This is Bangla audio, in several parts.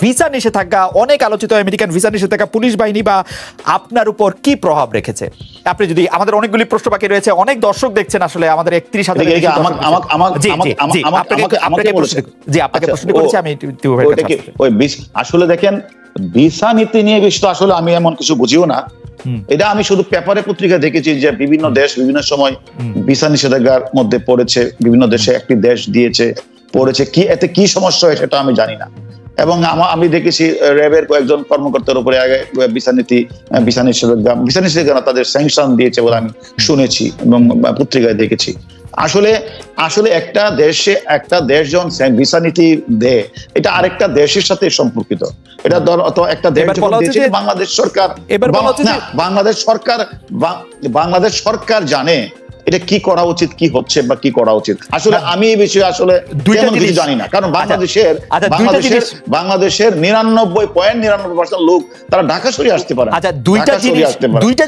ভিসা নিষেধাজ্ঞা, অনেক আলোচিত আমেরিকান ভিসা নিষেধাজ্ঞা পুলিশ বাহিনী বা আপনার উপর কি প্রভাব রেখেছে? আপনি যদি, আমাদের অনেকগুলি প্রশ্ন বাকি রয়েছে, অনেক দর্শক দেখছেন আসলে, আমাদের 31,000 আসলে দেখেন, ভিসা নীতি নিয়ে বিষয়টা আসলে আমি এমন কিছু বুঝিও না। এটা আমি শুধু পেপারে পত্রিকায় দেখেছি যে বিভিন্ন দেশ বিভিন্ন সময় ভিসা নিষেধাজ্ঞার মধ্যে পড়েছে, বিভিন্ন দেশে একটি দেশ দিয়েছে, পড়েছে, কি এতে কি সমস্যা হয় সেটা আমি জানি না। এবং আমি দেখেছি র্যাবের কয়েকজন কর্মকর্তার উপরে আগে ভিসা নিষেধাজ্ঞা তাদের স্যাংশন দিয়েছে বলে আমি শুনেছি এবং পত্রিকায় দেখেছি। আসলে একটা দেশ যখন ভিসা নীতি দেয়, এটা আরেকটা দেশের সাথে সম্পর্কিত। এটা একটা দেশ বাংলাদেশ সরকার জানে এটা কি করা উচিত, কি হচ্ছে বা কি করা উচিত। আসলে আমি এই বিষয়ে আসলে তেমন কিছু জানি না, কারণ বাংলাদেশের 99.99% লোক তারা ঢাকা সরিয়ে আসতে পারে। আচ্ছা, দুইটা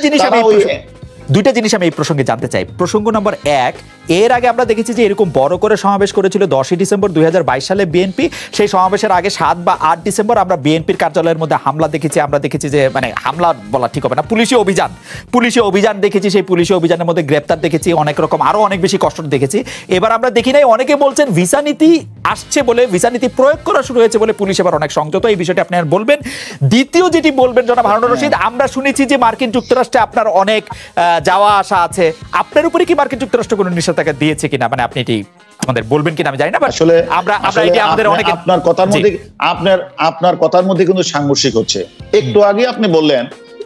জিনিস আমি এই প্রসঙ্গে জানতে চাই। প্রসঙ্গ নম্বর 1, এর আগে আমরা দেখেছি যে এরকম বড় করে সমাবেশ করেছিল 10 ডিসেম্বর 2022 সালে বিএনপি। সেই সমাবেশের আগে 7 বা 8 ডিসেম্বর আমরা বিএনপির কার্যালয়ের মধ্যে হামলা দেখেছি। আমরা দেখেছি যে, মানে হামলা বলা ঠিক হবে না, পুলিশি অভিযান দেখেছি। সেই পুলিশি অভিযানের মধ্যে গ্রেপ্তার দেখেছি, অনেক রকম আরো অনেক বেশি কষ্ট দেখেছি। এবার আমরা দেখি নাই, অনেকে বলছেন ভিসা নীতি আসছে বলে, ভিসা নীতি প্রয়োগ করা শুরু হয়েছে বলে পুলিশ এবার অনেক সংযত। এই বিষয়টি আপনি আর বলবেন। দ্বিতীয় যেটি বলবেন জনাব হারুনুর রশিদ, আমরা শুনেছি যে মার্কিন যুক্তরাষ্ট্রে আপনার অনেক যাওয়া আসা আছে। আপনার উপরে কি মার্কিন যুক্তরাষ্ট্র কোনো নিষেধাজ্ঞা দিয়েছে কিনা, মানে আপনি এটি আমাদের বলবেন কিনা আমি জানি না। আসলে আপনার কথার মধ্যে কিন্তু সাংঘর্ষিক হচ্ছে। একটু আগে আপনি বললেন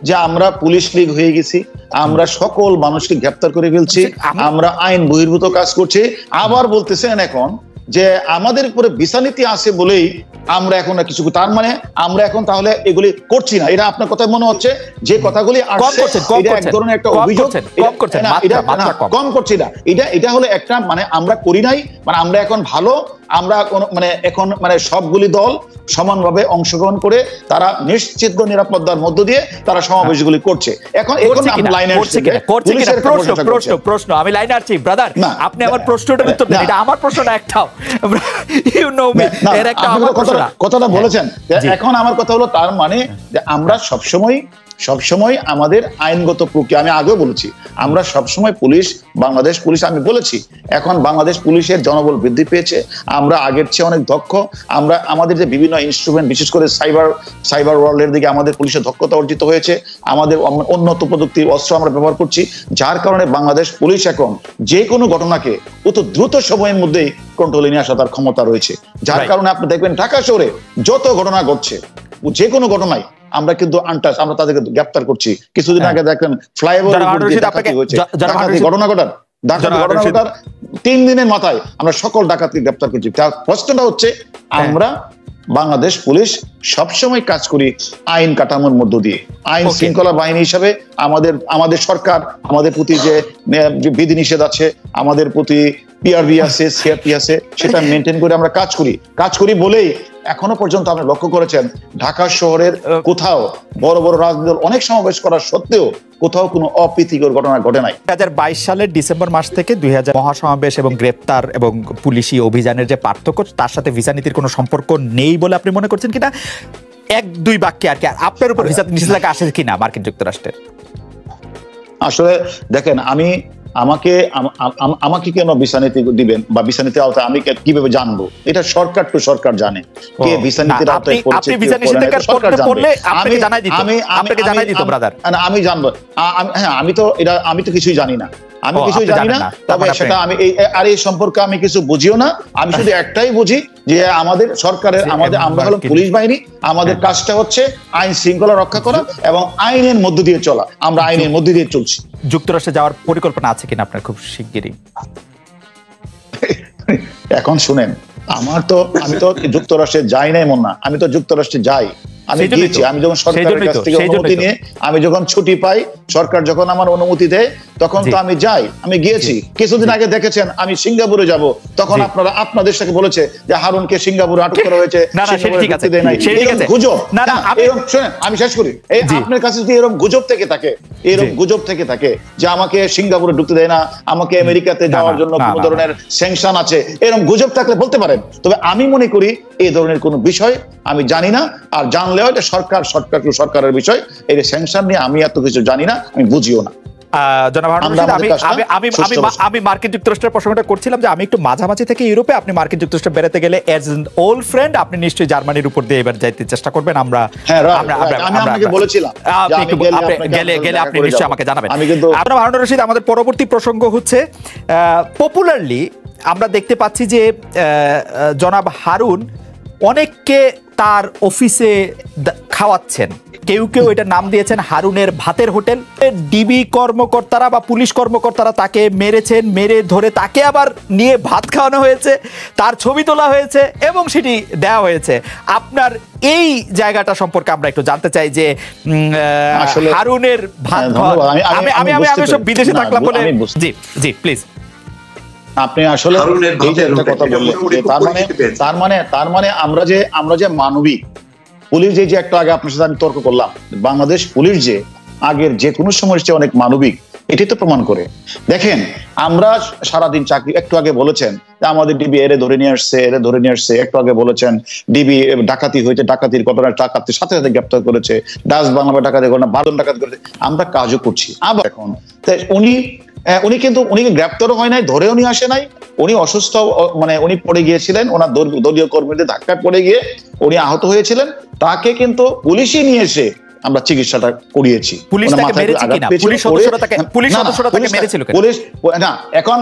যে আমরা পুলিশ লীগ হয়ে গেছি, আমরা সকল মানুষকে গ্রেফতার করে ফেলছি, আমরা আইন বহির্ভূত কাজ করছি। আবার বলতেছেন এখন যে আমাদের উপরে ভিসা নীতি আছে বলেই আমরা এখন কিছু, তার মানে আমরা এখন তাহলে এগুলি করছি না। এটা আপনার কথা মনে হচ্ছে যে কথাগুলি আসছে, এটা এক ধরনের একটা অভিযোগ, কম করছি না। এটা হলো একটা, মানে আমরা করি নাই, মানে আমরা এখন ভালো, আমরা মানে এখন মানে সবগুলি দল সমানভাবে অংশগ্রহণ করে তারা নিশ্চিত নিরাপত্তার মধ্য দিয়ে তারা সমাবেশগুলি করছে। এখন লাইনে প্রশ্ন আমি লাইনে আসছি ব্রাদার, আপনি আমার প্রশ্নটার উত্তর দেন। এটা আমার প্রশ্ন না একটাও, ইউ নো মি, এর একটা আমার কথাটা বলেছেন। এখন আমার কথা হলো, তার মানে যে আমরা সবসময় আমাদের আইনগত প্রক্রিয়া, আমি আগেও বলেছি, আমরা সবসময় বাংলাদেশ পুলিশ, আমি বলেছি এখন বাংলাদেশ পুলিশের জনবল বৃদ্ধি পেয়েছে, আমরা আগের চেয়ে অনেক দক্ষ। আমরা আমাদের যে বিভিন্ন ইনস্ট্রুমেন্ট, বিশেষ করে সাইবার ওয়ার্ল্ডের দিকে আমাদের পুলিশের দক্ষতা অর্জিত হয়েছে, আমাদের উন্নত প্রযুক্তির অস্ত্র আমরা ব্যবহার করছি, যার কারণে বাংলাদেশ পুলিশ এখন যে কোনো ঘটনাকে অত দ্রুত সময়ের মধ্যেই কন্ট্রোলে নিয়ে আসা তার ক্ষমতা রয়েছে। যার কারণে আপনি দেখবেন ঢাকা শহরে যত ঘটনা ঘটছে, যে কোনো ঘটনায় আমরা কিন্তু আমরা তাদেরকে গ্রেফতার করছি। কিছুদিন আগে দেখেন ফ্লাইওভার ঘটনা ঘটার 3 দিনের মাথায় আমরা সকল ডাকাতকে গ্রেফতার করছি। তার প্রশ্নটা হচ্ছে, আমরা বাংলাদেশ পুলিশ সবসময় কাজ করি আইন কাঠামোর মধ্য দিয়ে। আইন শৃঙ্খলা বাহিনী হিসাবে আমাদের সরকার, আমাদের প্রতি যে বিধিনিষেধ আছে, আমাদের প্রতি পিআরবি আছে, সিআরপি আছে, সেটা মেনটেন করে আমরা কাজ করি বলেই এখনো পর্যন্ত আপনি লক্ষ্য করেছেন ঢাকা শহরের কোথাও বড় বড় রাজনৈতিক দল অনেক সমাবেশ করার সত্ত্বেও কোথাও কোনো অপ্রীতিকর ঘটনা ঘটে নাই। 2022 সালের ডিসেম্বর মাস থেকে 2000 মহাসমাবেশ এবং গ্রেপ্তার এবং পুলিশি অভিযানের যে পার্থক্য, তার সাথে ভিসা নীতির কোনো সম্পর্ক নেই বলে আপনি মনে করছেন কিনা? 1-2 বাক্যে আর কি, আর আপনার উপর ভিসা নিষেধাজ্ঞা আসে কিনা মার্কিন যুক্তরাষ্ট্রের? আসলে দেখেন, আমাকে কেন ভিসা নীতি দিবেন বা ভিসা নীতির আওতায় আমি কিভাবে জানবো? এটা সরকার টু সরকার জানে কে ভিসা নীতির আওতায় পড়ছে, আমি জানবো। আমি তো কিছুই জানি না, তবে সেটা এই সম্পর্কে আমি কিছু বুঝিও না। আমি শুধু একটাই বুঝি যে আমাদের সরকারের, আমরা হলাম পুলিশ বাহিনী, আমাদের কাজটা হচ্ছে আইন শৃঙ্খলা রক্ষা করা এবং আইনের মধ্য দিয়ে চলা। আমরা আইনের মধ্য দিয়ে চলছি। যুক্তরাষ্ট্রে যাওয়ার পরিকল্পনা আছে কিনা আপনার খুব শিগগিরই? এখন শুনেন, আমি তো যুক্তরাষ্ট্রে যাই না এমন না, আমি তো যুক্তরাষ্ট্রে যাই। আমি গিয়েছি, আমি যখন সরকারের কাছ থেকে অনুমতি নিয়ে, আমি যখন ছুটি পাই, সরকার যখন আমার অনুমতি দেয়, তখন তো আমি যাই। আমি গিয়েছি। কিছুদিন আগে দেখেছেন আমি সিঙ্গাপুরে যাব, তখন আপনাদের সাথে বলেছে যে হারুনকে সিঙ্গাপুরে আটক করা হয়েছে। গুজব, শুনেন আমি শেষ করি। আপনার কাছে যদি এরকম গুজব থেকে থাকে, এরকম গুজব থেকে থাকে যে আমাকে সিঙ্গাপুরে ঢুকতে দেয় না, আমাকে আমেরিকাতে যাওয়ার জন্য কোনো ধরনের স্যাংশন আছে, এরকম গুজব থাকলে বলতে পারেন। তবে আমি মনে করি এই ধরনের কোনো বিষয় আমি জানি না, আর জানলেও এটা সরকারের বিষয়। এই স্যাংশন নিয়ে আমি এত কিছু জানি না, আমি বুঝিও না। জনাব হারুন রশিদ, আমি মার্কিন যুক্তরাষ্ট্রের প্রসঙ্গটা করছিলাম যে আমি একটু মাঝামাঝি থেকে ইউরোপে, আপনি মার্কিন যুক্তরাষ্ট্রে বেড়াতে গেলে এজ এন ওল্ড ফ্রেন্ড আপনি নিশ্চয়ই জার্মানির উপর দিয়ে এবার যাইতে চেষ্টা করবেন। আমরা আপনাকে বলেছিলাম গেলে আপনি নিশ্চয়ই আমাকে জানাবেন। জনাব হারুন রশিদ, আমাদের পরবর্তী প্রসঙ্গ হচ্ছে পপুলারলি আমরা দেখতে পাচ্ছি যে জনাব হারুন অনেককে তার অফিসে খাওয়াচ্ছেন, কেউ কেউ এটার নাম দিয়েছেন হারুনের ভাতের হোটেল। ডিবি কর্মকর্তারা বা পুলিশ কর্মকর্তারা তাকে মেরেছেন, মেরে ধরে তাকে আবার নিয়ে ভাত খাওয়ানো হয়েছে, তার ছবি তোলা হয়েছে এবং সেটি দেওয়া হয়েছে। আপনার এই জায়গাটা সম্পর্কে আমরা একটু জানতে চাই যে হারুনের ভাত, আমি সব বিদেশে থাকলাম বলে, জি জি প্লিজ। আপনি আসলে এই যে একটা কথা বললেন, তার মানে আমরা যে মানবিক পুলিশ, যে একটা আগে আপনার সাথে আমি তর্ক করলাম, বাংলাদেশ পুলিশ যে আগের যে কোনো সময়ের চেয়ে অনেক মানবিক, এটি তো প্রমাণ করে। দেখেন, আমরা সারাদিন চাকরি, একটু আগে বলেছেন যে আমাদের ডিবি এরে ধরে নিয়ে আসছে, একটু আগে বলেছেন ডিবি ডাকাতি হয়েছে, ডাকাতির ঘটনা, ডাকাতির সাথে সাথে গ্রেপ্তার করেছে, ডাচ বাংলা ডাকাতি ঘটনা, 12 ডাকাতি করেছে, আমরা কাজও করছি। আবার এখন উনি কিন্তু গ্রেপ্তারও হয় নাই, ধরেও নিয়ে আসে নাই, উনি অসুস্থ, মানে উনি পড়ে গিয়েছিলেন, ওনার দলীয় কর্মীদের ধাক্কায় পড়ে গিয়ে উনি আহত হয়েছিলেন, তাকে কিন্তু পুলিশই নিয়ে এসে আমরা চিকিৎসাটা করিয়েছি। এখন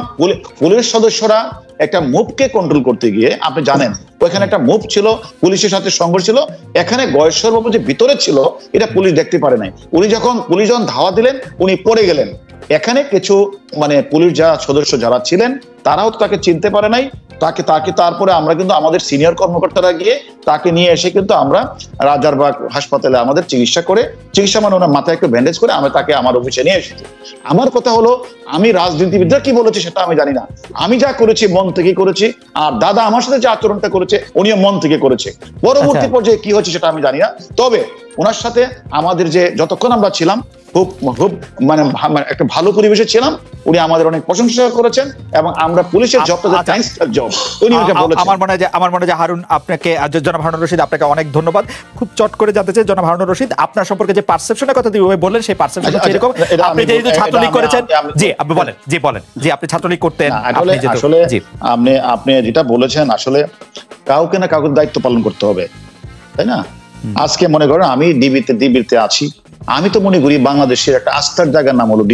পুলিশ সদস্যরা একটা মুভকে কন্ট্রোল করতে গিয়ে, আপনি জানেন ওইখানে একটা মুভ ছিল, পুলিশের সাথে সংঘর্ষ ছিল, এখানে গয়েশ্বর বাবু যে ভিতরে ছিল এটা পুলিশ দেখতে পারে নাই। পুলিশ যখন ধাওয়া দিলেন উনি পড়ে গেলেন। এখানে কিছু মানে পুলিশ সদস্য যারা ছিলেন তারাও তাকে চিনতে পারে নাই, তারপরে আমরা কিন্তু আমাদের সিনিয়র কর্মকর্তারা গিয়ে তাকে নিয়ে এসে কিন্তু আমরা রাজারবাগ হাসপাতালে আমাদের চিকিৎসা মানে ওনার মাথায় একটু ব্যান্ডেজ করে আমরা তাকে আমার অফিসে নিয়ে এসেছি। আমার কথা হলো, আমি রাজনীতিবিদরা কি বলেছি সেটা আমি জানি না, আমি যা করেছি মন থেকে করেছি, আর দাদা আমার সাথে যে আচরণটা করেছে উনিও মন থেকে করেছে। পরবর্তী পর্যায়ে কি হচ্ছে সেটা আমি জানি না, তবে ওনার সাথে আমাদের যে যতক্ষণ আমরা ছিলাম খুব মানে একটা ভালো পরিবেশে ছিলাম, উনি আমাদের অনেক প্রশংসা করেছেন এবং আমরা পুলিশের জবটা জব উনি এটা বলেছেন। আমার মনে হয় হারুন, আপনাকে জনাব হারুন রশিদ, আপনাকে অনেক ধন্যবাদ। খুব চট করে জানতে চাই জনাব হারুন রশিদ, আপনার সম্পর্কে যে পারসেপশনের কথা বললেন সেই পারসেপশন এরকম, আপনি যেহেতু ছাত্রলীগ করেছেন, জি আপনি বলেন জি আপনি ছাত্রলীগ করতেন, আসলে আপনি যেটা বলেছেন, আসলে কাউকে না কাউকে দায়িত্ব পালন করতে হবে, তাই না? আজকে মনে করেন আমি ডিবিতে আছি, আমি তো মনে করি বাংলাদেশের একটা আস্থার জায়গার নাম হলো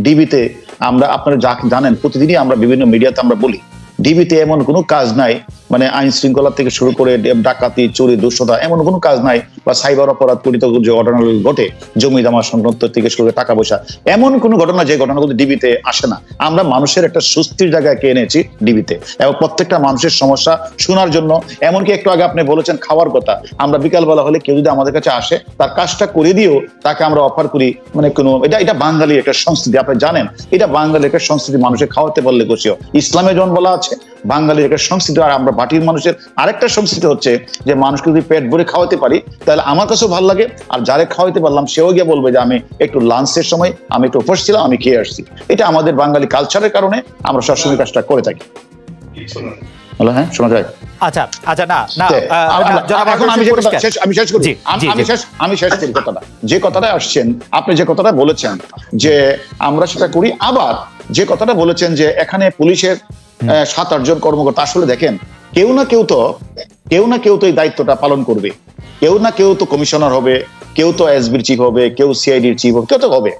ডিবিতে আমরা, আপনারা জানেন প্রতিদিনই আমরা বিভিন্ন মিডিয়াতে আমরা বলি ডিবিতে এমন কোনো কাজ নাই, মানে আইন শৃঙ্খলা থেকে শুরু করে ডাকাতি, চুরি, দুঃস্থতা, এমন কোনো কাজ নাই, বা সাইবার অপরাধ পরিত যে ঘটনা ঘটে, জমি জমা সংক্রান্ত থেকে শুরু করে টাকা পয়সা, এমন কোনো ঘটনা যে ঘটনাগুলো ডিবিতে আসে না। আমরা মানুষের একটা সুস্থির জায়গায় কে এনেছি ডিবিতে, এবং প্রত্যেকটা মানুষের সমস্যা শোনার জন্য। এমনকি একটু আগে আপনি বলেছেন খাওয়ার কথা, আমরা বিকালবেলা হলে কেউ যদি আমাদের কাছে আসে তার কাজটা করে দিয়েও তাকে আমরা অফার করি, মানে কোনো এটা বাঙালির একটা সংস্কৃতি, আপনি জানেন এটা বাঙালির একটা সংস্কৃতি, মানুষের খাওয়াতে পারলে খুশিও, ইসলামে যেমন বলা আছে বাঙালির একটা সংস্কৃতি। আর আমরা বাটির মানুষের আরেকটা সংস্কৃতি হচ্ছে যে মানুষকে যদি পেট ভরে খাওয়াতে পারি তাহলে আমার কাছেও ভালো লাগে, আর যারে খাওয়াতে পারলাম সেও গিয়ে বলবে যে আমি একটু লাঞ্চের সময় আমি একটু উপোস ছিলাম, আমি খেয়ে আসছি। এটা আমাদের বাঙালি কালচারের কারণে আমরা সবসময় কাজটা করে থাকি। হ্যাঁ, শোনা যায়? আমি শেষ করি কথাটা, যে কথাটা আসছেন আপনি, যে কথাটা বলেছেন যে আমরা সেটা করি, আবার যে কথাটা বলেছেন যে এখানে পুলিশের 7-8 জন কর্মকর্তা, আসলে দেখেন কেউ না কেউ তো এই দায়িত্বটা পালন করবে, কেউ না কেউ তো কমিশনার হবে, কেউ তো এসবির চিফ হবে, কেউ সিআইডির চিফ হবে, কেউ তো হবে।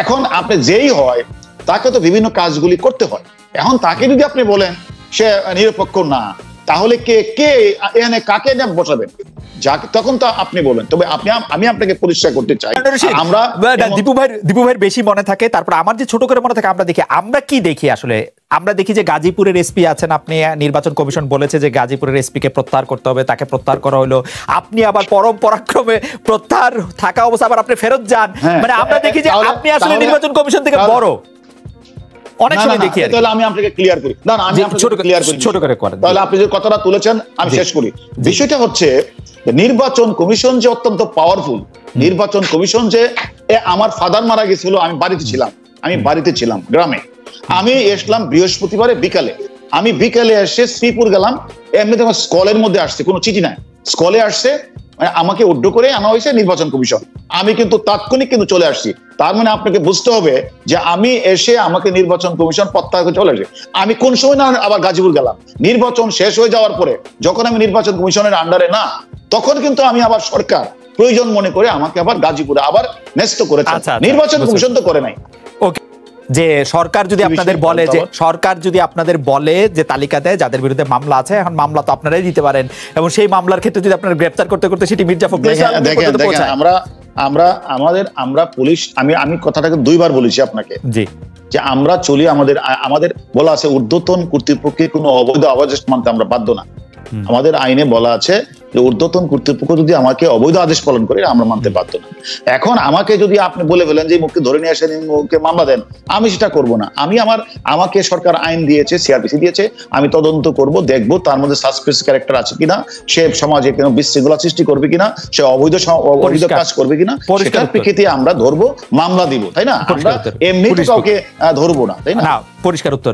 এখন আপনি যেই হয় তাকে তো বিভিন্ন কাজগুলি করতে হয়। এখন তাকে যদি আপনি বলেন সে নিরপেক্ষ না, তাহলে কে এখানে কাকে বসাবেন? তখন তো আপনি বলেন। তবে আমি আপনাকে পরিষ্কার করতে চাই, আমরা দীপু ভাইয়ের বেশি মনে থাকে, তারপর আমার যে ছোট করে মনে থাকে, আমরা কি দেখি আসলে, আমরা দেখি যে গাজীপুরের এসপি আছেন, আপনি নির্বাচন কমিশন বলেছে যে গাজীপুরের এসপি কে প্রত্যাহার করতে হবে, তাকে প্রত্যাহার করা হলো, আপনি আবার পরম পরাক্রমে প্রত্যাহার থাকা অবস্থা আবার আপনি ফেরত যান, মানে আমরা দেখি যে আপনি আসলে নির্বাচন কমিশন থেকে বড় অনেক সময় দেখি। তাহলে আমি আপনাকে ক্লিয়ার করি, না আমি ছোট করে করেন, তাহলে আপনি যে কথাটা তুলেছেন আমি শেষ করি। বিষয়টা হচ্ছে নির্বাচন কমিশন যে অত্যন্ত পাওয়ারফুল, নির্বাচন কমিশন যে আমার ফাদার মারা গেছিল, আমি বাড়িতে ছিলাম গ্রামে। আমি এসলাম বৃহস্পতিবারে বিকালে, আমি বিকালে এসে শ্রীপুর গেলাম, এমনিতে আমার স্কলের মধ্যে আসছে, কোনো চিঠি নাই, স্কলে আসছে, আমাকে উড্ড করে আনা হয়েছে নির্বাচন কমিশন। আমি কিন্তু তাৎক্ষণিক কিন্তু চলে আসছি। তার মানে আপনাকে বুঝতে হবে যে আমি এসে আমাকে নির্বাচন কমিশন প্রত্যাহার করে চলে আসে। আমি কোন সময় না আবার গাজীপুর গেলাম, নির্বাচন শেষ হয়ে যাওয়ার পরে যখন আমি নির্বাচন কমিশনের আন্ডারে না, তখন কিন্তু আমি আবার সরকার প্রয়োজন মনে করে আমাকে আবার গাজীপুরে আবার ন্যস্ত করেছে, নির্বাচন কমিশন তো করে নাই। যে সরকার যদি আপনাদের বলে যে তালিকা দেয় যাদের বিরুদ্ধে মামলা আছে, এখন মামলা তো আপনারাই দিতে পারেন, এবং সেই মামলার ক্ষেত্রে যদি আপনারা গ্রেফতার করতে করতে সেটি মির্জা ফখরুল আমরা পুলিশ, আমি কথাটাকে দুইবার বলেছি আপনাকে, জি, যে আমরা চলি, আমাদের বলা আছে ঊর্ধ্বতন কর্তৃপক্ষের কোনো অবৈধ আদেশ মানতে আমরা বাধ্য না। আমাদের আইনে বলা আছে যে ঊর্ধ্বতন কর্তৃপক্ষ যদি আমাকে অবৈধ আদেশ পালন করে আমরা মানতে বাধ্য না। এখন আমাকে যদি আপনি বলে ফেলেন যে মুখকে ধরে নিয়ে আসেন, মুখকে মামলা দেন, আমি সেটা করব না। আমাকে সরকার আইন দিয়েছে, সিআরপিসি দিয়েছে, আমি তদন্ত করব, দেখব তার মধ্যে সাসপিস ক্যারেক্টার আছে কিনা, সে সমাজে কোনো বিশৃঙ্খলা সৃষ্টি করবে কিনা, সে অবৈধ কাজ করবে কিনা, সেটার প্রেক্ষিতে আমরা ধরবো, মামলা দিব, তাই না? আমরা এমনি কাউকে ধরবো না, তাই না? পরিষ্কার উত্তর।